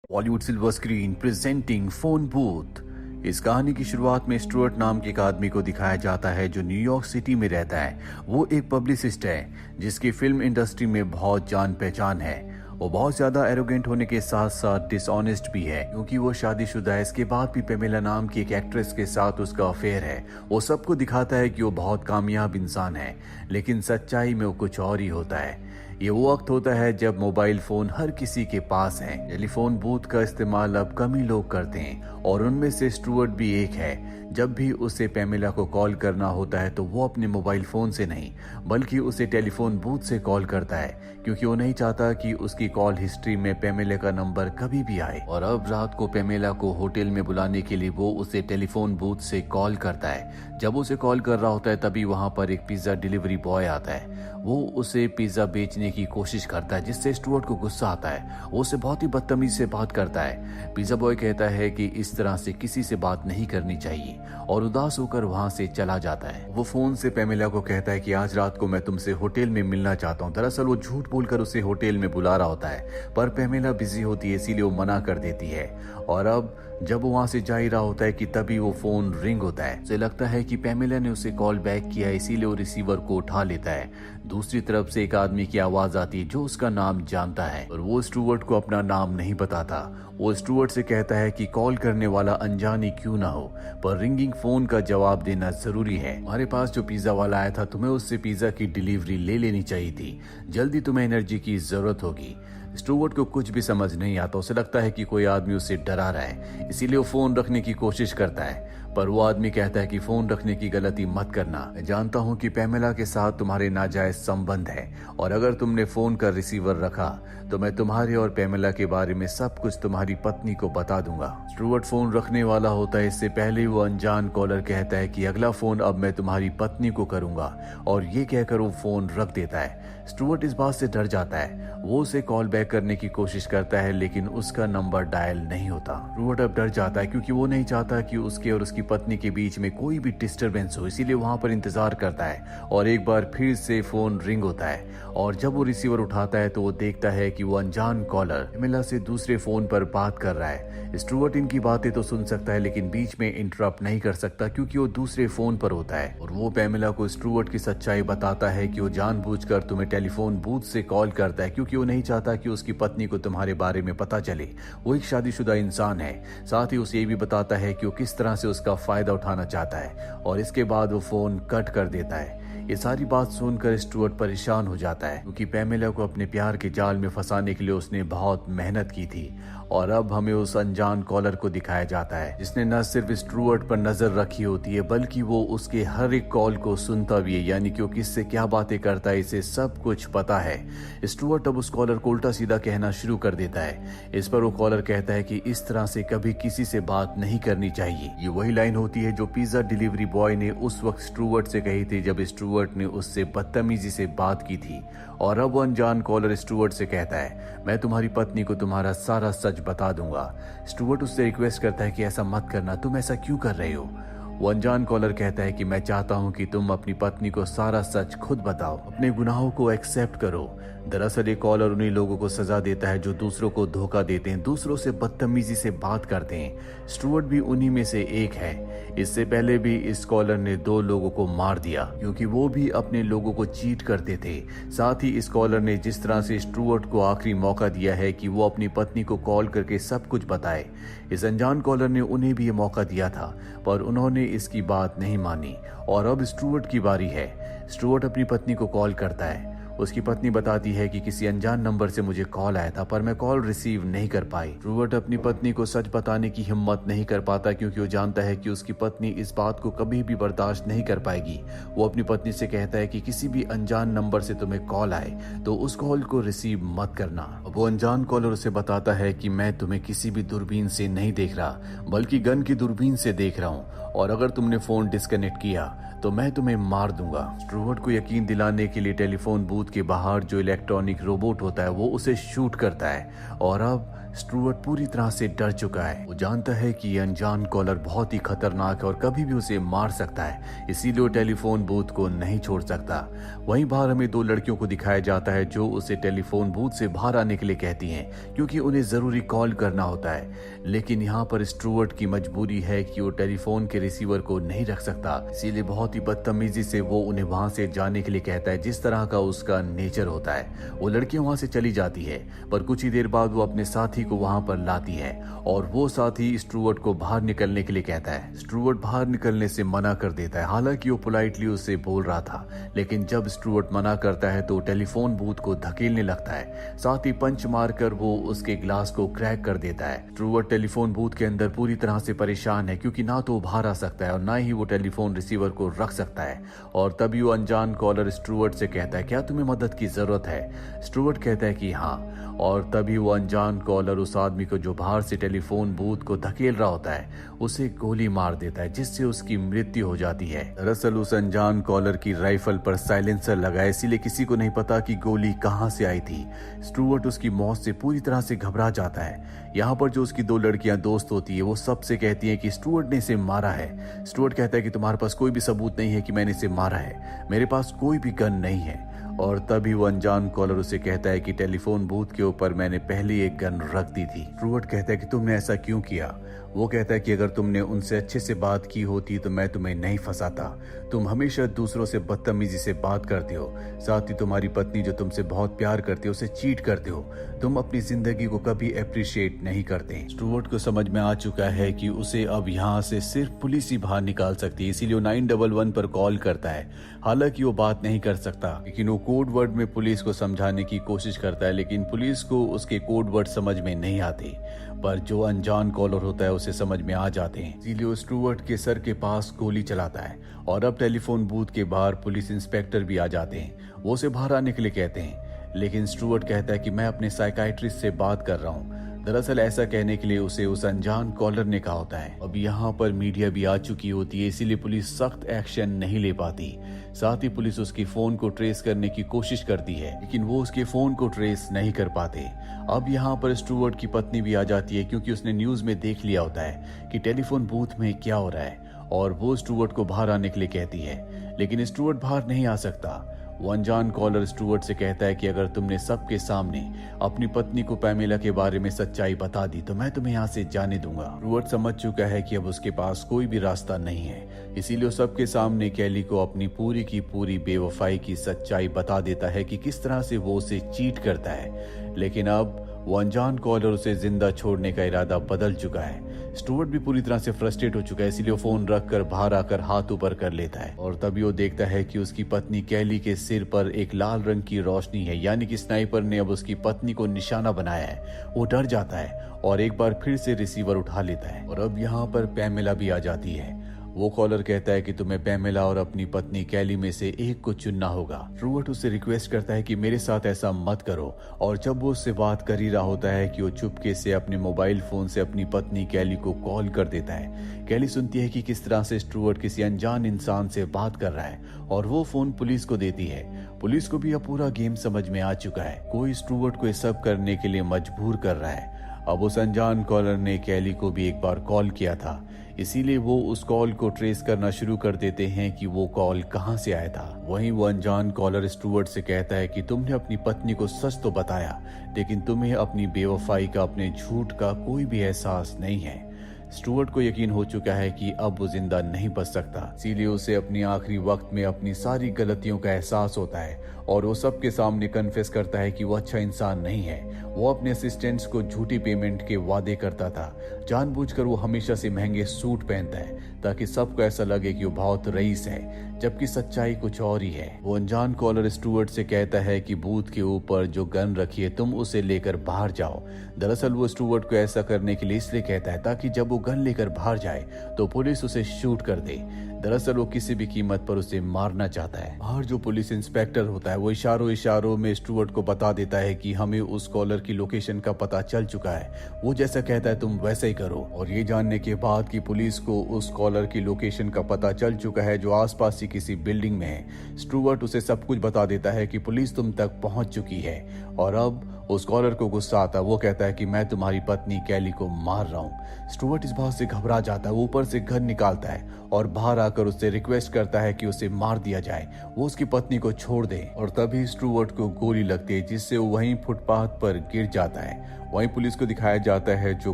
Bollywood silver screen presenting phone booth. इस कहानी की शुरुआत में स्टुअर्ट नाम के एक आदमी को दिखाया जाता है जो न्यूयॉर्क सिटी में रहता है। वो एक पब्लिसिस्ट है जिसकी फिल्म इंडस्ट्री में बहुत जान पहचान है। वो बहुत ज्यादा एरोगेंट होने के साथ साथ डिसऑनेस्ट भी है क्योंकि वो शादीशुदा है। इसके बाद भी पेमेला नाम की एक एक्ट्रेस के साथ उसका अफेयर है। वो सबको दिखाता है कि वो बहुत कामयाब इंसान है, लेकिन सच्चाई में वो कुछ और ही होता है। ये वो वक्त होता है जब मोबाइल फोन हर किसी के पास है। टेलीफोन बूथ का इस्तेमाल अब कम ही लोग करते हैं और उनमें से स्टुअर्ट भी एक है। जब भी उसे पेमेला को कॉल करना होता है तो वो अपने मोबाइल फोन से नहीं बल्कि उसे टेलीफोन बूथ से कॉल करता है क्योंकि वो नहीं चाहता कि उसकी कॉल हिस्ट्री में पेमेला का नंबर कभी भी आए। और अब रात को पेमेला को होटल में बुलाने के लिए वो उसे टेलीफोन बूथ से कॉल करता है। जब उसे कॉल कर रहा होता है तभी वहां पर एक पिज्जा डिलीवरी बॉय आता है। वो उसे पिज्जा बेचने की कोशिश करता है जिससे स्टुअर्ट को गुस्सा आता है। वो उसे बहुत ही बदतमीजी से बात करता है। पिज्जा बॉय कहता है कि इस तरह से किसी से बात नहीं करनी चाहिए और उदास होकर वहां से चला जाता है। वो फोन से पेमेला को कहता है कि आज रात को मैं तुमसे होटल में मिलना चाहता हूँ। दरअसल वो झूठ बोलकर उसे होटल में बुला रहा होता है पर पेमेला बिजी होती है इसीलिए वो मना कर देती है। और अब जब वो वहां से जा ही रहा होता है कि तभी वो फोन रिंग होता है। उसे लगता है कि पेमेला ने उसे कॉल बैक किया इसीलिए वो रिसीवर को उठा लेता है। दूसरी तरफ से एक आदमी की आवाज आती है जो उसका नाम जानता है और वो स्टुअर्ट को अपना नाम नहीं बताता। वो स्टुअर्ट से कहता है कि कॉल करने वाला अनजान ही क्यों ना हो पर रिंगिंग फोन का जवाब देना जरूरी है। हमारे पास जो पिज्जा वाला आया था तुम्हें उससे पिज्जा की डिलीवरी ले लेनी चाहिए थी। जल्दी तुम्हें एनर्जी की जरूरत होगी। स्टुअर्ट को कुछ भी समझ नहीं आता। उसे लगता है कि कोई आदमी उसे डरा रहा है इसीलिए वो फोन रखने की कोशिश करता है पर वो आदमी कहता है कि फोन रखने की गलती मत करना। मैं जानता हूँ कि पेमेला के साथ तुम्हारे नाजायज संबंध है और अगर तुमने फोन का रिसीवर रखा तो मैं तुम्हारे और पेमेला के बारे में सब कुछ तुम्हारी पत्नी को बता दूंगा। स्टुअर्ट फोन रखने वाला होता है। इससे पहले वो अनजान कॉलर कहता है कि अगला फोन अब मैं तुम्हारी पत्नी को करूंगा और ये कहकर वो फोन रख देता है। स्टुअर्ट इस बात से डर जाता है। वो उसे कॉल बैक करने की कोशिश करता है लेकिन उसका नंबर डायल नहीं होता। स्टुअर्ट अब डर जाता है क्योंकि वो नहीं चाहता कि उसके और उसकी पत्नी के बीच में कोई भी डिस्टरबेंस हो, इसीलिए वहां पर इंतजार करता है। और एक बार फिर से फोन रिंग होता है और जब वो रिसीवर उठाता है तो वो देखता है कि वो अनजान कॉलर पेमेला से दूसरे फोन पर बात कर रहा है। स्टुअर्ट इनकी बातें तो सुन सकता है लेकिन बीच में इंटरप्ट नहीं कर सकता क्योंकि वो दूसरे फोन पर होता है। और वो पेमेला को स्टुअर्ट की सच्चाई बताता है कि वो जानबूझकर तुम्हें टेलीफोन बूथ से कॉल करता है क्योंकि वो नहीं चाहता कि उसकी पत्नी को तुम्हारे बारे में पता चले। वो एक शादीशुदा इंसान है। साथ ही उसे ये भी बताता है कि वो किस तरह से उसका फायदा उठाना चाहता है और इसके बाद वो फोन कट कर देता है। ये सारी बात सुनकर स्टुअर्ट परेशान हो जाता है क्योंकि पेमेला को अपने प्यार के जाल में फंसाने के लिए उसने बहुत मेहनत की थी। और अब हमें उस अनजान कॉलर को दिखाया जाता है जिसने न सिर्फ स्टुअर्ट पर नजर रखी होती है बल्कि वो उसके हर एक कॉल को सुनता भी है, यानी कि वो किससे क्या बातें करता है इसे सब कुछ पता है। स्टुअर्ट अब उस कॉलर को उल्टा सीधा कहना शुरू कर देता है। इस पर वो कॉलर कहता है कि इस तरह से कभी किसी से बात नहीं करनी चाहिए। ये वही लाइन होती है जो पिज्जा डिलीवरी बॉय ने उस वक्त स्टुअर्ट से कही थी जब स्टुअर्ट ने उससे बदतमीजी से बात की थी। और अब वो अनजान कॉलर स्टुअर्ट से कहता है मैं तुम्हारी पत्नी को तुम्हारा सारा सच बता दूंगा। स्टुअर्ट उससे रिक्वेस्ट करता है कि ऐसा मत करना, तुम ऐसा क्यों कर रहे हो। वो अनजान कॉलर कहता है कि मैं चाहता हूं कि तुम अपनी पत्नी को सारा सच खुद बताओ, अपने गुनाहों को एक्सेप्ट करो। दरअसल ये कॉलर उन्हीं लोगों को सजा देता है जो दूसरों को धोखा देते हैं, दूसरों से बदतमीजी से बात करते हैं। स्टुअर्ट भी उन्हीं में से एक है। इससे पहले भी इस कॉलर ने 2 लोगों को मार दिया क्योंकि वो भी अपने लोगों को चीट करते थे। साथ ही इस कॉलर ने जिस तरह से स्टुअर्ट को आखिरी मौका दिया है कि वो अपनी पत्नी को कॉल करके सब कुछ बताए, इस अनजान कॉलर ने उन्हें भी ये मौका दिया था पर उन्होंने इसकी बात नहीं मानी। और अब स्टुअर्ट की बारी है। स्टुअर्ट अपनी पत्नी को कॉल करता है। उसकी पत्नी बताती है कि किसी अनजान नंबर से मुझे कॉल आया था पर मैं कॉल रिसीव नहीं कर पाई। स्टुअर्ट अपनी पत्नी को सच बताने की हिम्मत नहीं कर पाता क्योंकि वो जानता है कि उसकी पत्नी इस बात को कभी भी बर्दाश्त नहीं कर पाएगी। वो अपनी पत्नी से कहता है कि किसी भी अनजान नंबर से तुम्हें कॉल आए तो उस कॉल को रिसीव मत करना। वो अनजान कॉलर उसे बताता है कि मैं तुम्हें किसी भी दूरबीन से नहीं देख रहा बल्कि गन की दूरबीन से देख रहा हूँ और अगर तुमने फोन डिस्कनेक्ट किया तो मैं तुम्हें मार दूंगा। स्टुअर्ट को यकीन दिलाने के लिए टेलीफोन बूथ के बाहर जो इलेक्ट्रॉनिक रोबोट होता है वो उसे शूट करता है। और अब स्टुअर्ट पूरी तरह से डर चुका है। वो जानता है कि ये अनजान कॉलर बहुत ही खतरनाक है और कभी भी उसे मार सकता है, इसीलिए वो टेलीफोन बूथ को नहीं छोड़ सकता। वहीं बाहर हमें दो लड़कियों को दिखाया जाता है जो उसे टेलीफोन बूथ से बाहर आने के लिए कहती हैं, क्योंकि उन्हें जरूरी कॉल करना होता है। लेकिन यहाँ पर स्टुअर्ट की मजबूरी है कि वो टेलीफोन के रिसीवर को नहीं रख सकता, इसीलिए बहुत ही बदतमीजी से वो उन्हें वहां से जाने के लिए कहता है, जिस तरह का उसका नेचर होता है। वो लड़कियां वहां से चली जाती है, पर कुछ ही देर बाद वो अपने साथी को वहां पर लाती है और वो साथी स्टुअर्ट को बाहर निकलने के लिए कहता है। स्टुअर्ट बाहर निकलने से मना कर देता है, हालांकि वो पोलाइटली उसे बोल रहा था, लेकिन जब स्टुअर्ट मना करता है तो टेलीफोन बूथ को धकेलने लगता है, साथ ही पंच मारकर वो उसके ग्लास को क्रैक कर देता है। स्टुअर्ट टेलीफोन बूथ के अंदर पूरी तरह से परेशान है, क्योंकि ना तो बाहर आ सकता है और ना ही वो टेलीफोन रिसीवर को रख सकता है। और तभी वो अनजान कॉलर स्टुअर्ट से कहता है, क्या तुम्हें मदद की जरूरत है? स्टुअर्ट कहता है कि हाँ, और तभी वो अनजान कॉलर उस आदमी को जो बाहर से टेलीफोन बूथ को धकेल रहा होता है उसे गोली मार देता है, जिससे उसकी मृत्यु हो जाती है। दरअसल उस अनजान कॉलर की राइफल पर साइलेंसर लगा है, इसीलिए किसी को नहीं पता कि गोली कहां से आई थी। स्टुअर्ट उसकी मौत से पूरी तरह से घबरा जाता है। यहाँ पर जो उसकी दो लड़कियां दोस्त होती है वो सबसे कहती है कि स्टुअर्ट ने इसे मारा है। स्टुअर्ट कहता है कि तुम्हारे पास कोई भी सबूत नहीं है कि मैंने इसे मारा है, मेरे पास कोई भी गन नहीं है। और तभी वो अनजान कॉलर उसे कहता है कि टेलीफोन बूथ के ऊपर मैंने पहले एक गन रख दी थी। स्टुअर्ट कहता है कि तुमने ऐसा क्यों किया? वो कहता है कि अगर तुमने उनसे अच्छे से बात की होती तो मैं तुम्हें नहीं फंसाता। तुम हमेशा दूसरों से बदतमीजी से बात करते हो, साथ ही तुम्हारी पत्नी जो तुमसे बहुत प्यार करती है उसे चीट करते हो। तुम अपनी जिंदगी को कभी अप्रिशिएट नहीं करते। स्टुअर्ट को समझ में आ चुका है कि उसे अब यहाँ से सिर्फ पुलिस ही बाहर निकाल सकती है, इसीलिए वो 911 पर कॉल करता है। हालांकि वो बात नहीं कर सकता, लेकिन वो कोड वर्ड में पुलिस को समझाने की कोशिश करता है, लेकिन पुलिस को उसके कोड वर्ड समझ में नहीं आते। पर जो अनजान कॉलर होता है उसे समझ में आ जाते हैं, इसीलिए वो स्टुअर्ट के सर के पास गोली चलाता है। और अब टेलीफोन बूथ के बाहर पुलिस इंस्पेक्टर भी आ जाते हैं, वो उसे बाहर आने के लिए कहते हैं, लेकिन स्टुअर्ट कहता है कि मैं अपने साइकाइट्रिस्ट से बात कर रहा हूँ। दरअसल ऐसा कहने के लिए उसे उस अनजान कॉलर ने कहा होता है। अब यहाँ पर मीडिया भी आ चुकी होती है, इसीलिए पुलिस सख्त एक्शन नहीं ले पाती। साथ ही पुलिस उसकी फोन को ट्रेस करने की कोशिश करती है, लेकिन वो उसके फोन को ट्रेस नहीं कर पाते। अब यहाँ पर स्टुअर्ट की पत्नी भी आ जाती है, क्योंकि उसने न्यूज में देख लिया होता है कि टेलीफोन बूथ में क्या हो रहा है, और वो स्टुअर्ट को बाहर आने के लिए कहती है, लेकिन स्टुअर्ट बाहर नहीं आ सकता। वो अनजान कॉलर स्टुअर्ट से कहता है कि अगर तुमने सबके सामने अपनी पत्नी को पैमेला के बारे में सच्चाई बता दी तो मैं तुम्हें यहाँ से जाने दूंगा। स्टुअर्ट समझ चुका है कि अब उसके पास कोई भी रास्ता नहीं है, इसीलिए वो सबके सामने कैली को अपनी पूरी की पूरी बेवफाई की सच्चाई बता देता है कि किस तरह से वो उसे चीट करता है। लेकिन अब वो अनजान कॉलर उसे जिंदा छोड़ने का इरादा बदल चुका है। स्टुअर्ट भी पूरी तरह से फ्रस्ट्रेट हो चुका है, इसीलिए वो फोन रखकर बाहर आकर हाथ ऊपर कर लेता है। और तभी वो देखता है कि उसकी पत्नी कैली के सिर पर एक लाल रंग की रोशनी है, यानी कि स्नाइपर ने अब उसकी पत्नी को निशाना बनाया है। वो डर जाता है और एक बार फिर से रिसीवर उठा लेता है। और अब यहाँ पर पैमेला भी आ जाती है। वो कॉलर कहता है कि तुम्हें पैमेला और अपनी पत्नी कैली में से एक को चुनना होगा। स्टुअर्ट उससे रिक्वेस्ट करता है कि मेरे साथ ऐसा मत करो। और जब वो उससे बात कर ही रहा होता है कि वो चुपके से अपने मोबाइल फोन से अपनी पत्नी कैली को कॉल कर देता है। कैली सुनती है कि किस तरह से स्टुअर्ट किसी अनजान इंसान से बात कर रहा है, और वो फोन पुलिस को देती है। पुलिस को भी अब पूरा गेम समझ में आ चुका है, कोई स्टुअर्ट को ये सब करने के लिए मजबूर कर रहा है। अब उस अनजान कॉलर ने कैली को भी एक बार कॉल किया था, इसीलिए वो उस कॉल को ट्रेस करना शुरू कर देते हैं कि वो कॉल कहां से आया था। वहीं वो अनजान कॉलर स्टुअर्ट से कहता है कि तुमने अपनी पत्नी को सच तो बताया, लेकिन तुम्हें अपनी बेवफाई का, अपने झूठ का कोई भी एहसास नहीं है। स्टुअर्ट को यकीन हो चुका है कि अब वो जिंदा नहीं बच सकता, इसीलिए उसे अपनी आखिरी वक्त में अपनी सारी गलतियों का एहसास होता है और वो सबके सामने कन्फेस करता है कि वो अच्छा इंसान नहीं है। वो अपने असिस्टेंट्स को झूठी पेमेंट के वादे करता था, जानबूझकर वो हमेशा से महंगे सूट पहनता है ताकि सबको ऐसा लगे कि वो बहुत रईस है, जबकि सच्चाई कुछ और ही है। वो अनजान कॉलर स्टुअर्ट से कहता है कि बूथ के ऊपर जो गन रखी है तुम उसे लेकर बाहर जाओ। दरअसल वो स्टुअर्ट को ऐसा करने के लिए इसलिए कहता है ताकि जब वो गन लेकर बाहर जाए तो पुलिस उसे शूट कर दे। दरअसल वो किसी भी कीमत पर उसे मारना चाहता है। बाहर जो पुलिस इंस्पेक्टर होता है वो इशारों में स्टुअर्ट को बता देता है कि हमें उस कॉलर की लोकेशन का पता चल चुका है, वो जैसा कहता है तुम वैसा ही करो। और ये जानने के बाद कि पुलिस को उस कॉलर की लोकेशन का पता चल चुका है जो आसपास ही किसी बिल्डिंग में है, स्टुअर्ट उसे सब कुछ बता देता है कि पुलिस तुम तक पहुंच चुकी है और अब उस कॉलर को गुस्सा आता है। वो कहता है कि मैं तुम्हारी पत्नी कैली को मार रहा हूँ। स्टुअर्ट इस बात से घबरा जाता है। वो ऊपर से गन निकालता है और बाहर आकर उससे रिक्वेस्ट करता है कि उसे मार दिया जाए, वो उसकी पत्नी को छोड़ दे। और तभी स्टुअर्ट को गोली लगती है, जिससे वो वहीं फुटपाथ पर गिर जाता है। वहीं पुलिस को दिखाया जाता है, जो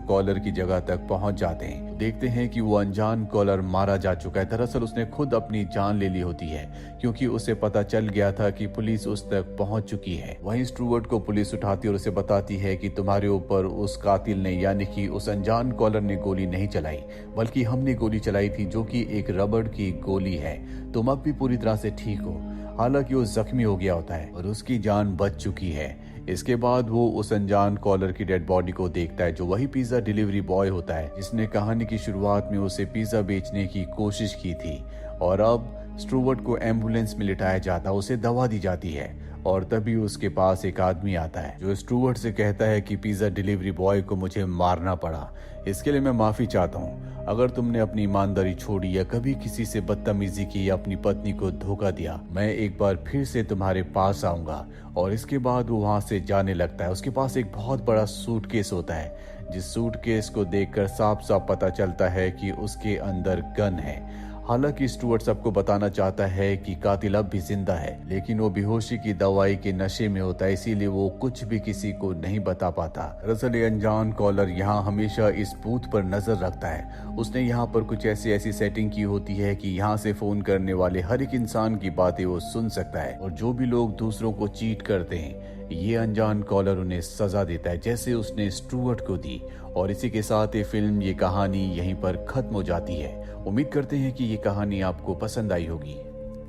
कॉलर की जगह तक पहुंच जाते हैं। देखते हैं कि वो अनजान कॉलर मारा जा चुका है। दरअसल उसने खुद अपनी जान ले ली होती है, क्योंकि उसे पता चल गया था कि पुलिस उस तक पहुंच चुकी है। वहीं स्टुअर्ट को पुलिस उठाती और उसे बताती है कि तुम्हारे ऊपर उस कातिल ने, यानी कि उस अनजान कॉलर ने गोली नहीं चलाई, बल्कि हमने गोली चलाई थी, जो कि एक रबड़ की गोली है। तुम अब भी पूरी तरह से ठीक हो। हालांकि वो जख्मी हो गया होता है और उसकी जान बच चुकी है। इसके बाद वो उस अनजान कॉलर की डेड बॉडी को देखता है, जो वही पिज्जा डिलीवरी बॉय होता है जिसने कहानी की शुरुआत में उसे पिज्जा बेचने की कोशिश की थी। और अब स्टुअर्ट को एम्बुलेंस में लिटाया जाता है, उसे दवा दी जाती है। और तभी उसके पास एक आदमी आता है, जो स्टुअर्ट से कहता है कि पिज्जा डिलीवरी बॉय को मुझे मारना पड़ा, इसके लिए मैं माफी चाहता हूँ। अगर तुमने अपनी ईमानदारी छोड़ी या कभी किसी से बदतमीजी की या अपनी पत्नी को धोखा दिया, मैं एक बार फिर से तुम्हारे पास आऊंगा। और इसके बाद वो वहां से जाने लगता है। उसके पास एक बहुत बड़ा सूटकेस होता है, जिस सूटकेस को देखकर साफ साफ पता चलता है कि उसके अंदर गन है। हालांकि स्टुअर्ट सबको बताना चाहता है कि कातिल अब भी जिंदा है, लेकिन वो बेहोशी की दवाई के नशे में होता है, इसीलिए वो कुछ भी किसी को नहीं बता पाता। दरअसल ये अनजान कॉलर यहाँ हमेशा इस बूथ पर नजर रखता है। उसने यहाँ पर कुछ ऐसी सेटिंग की होती है कि यहाँ से फोन करने वाले हर एक इंसान की बातें वो सुन सकता है, और जो भी लोग दूसरों को चीट करते हैं, ये अनजान कॉलर उन्हें सजा देता है, जैसे उसने स्टुअर्ट को दी। और इसी के साथ ये फिल्म, ये कहानी यहीं पर खत्म हो जाती है। उम्मीद करते हैं कि ये कहानी आपको पसंद आई होगी।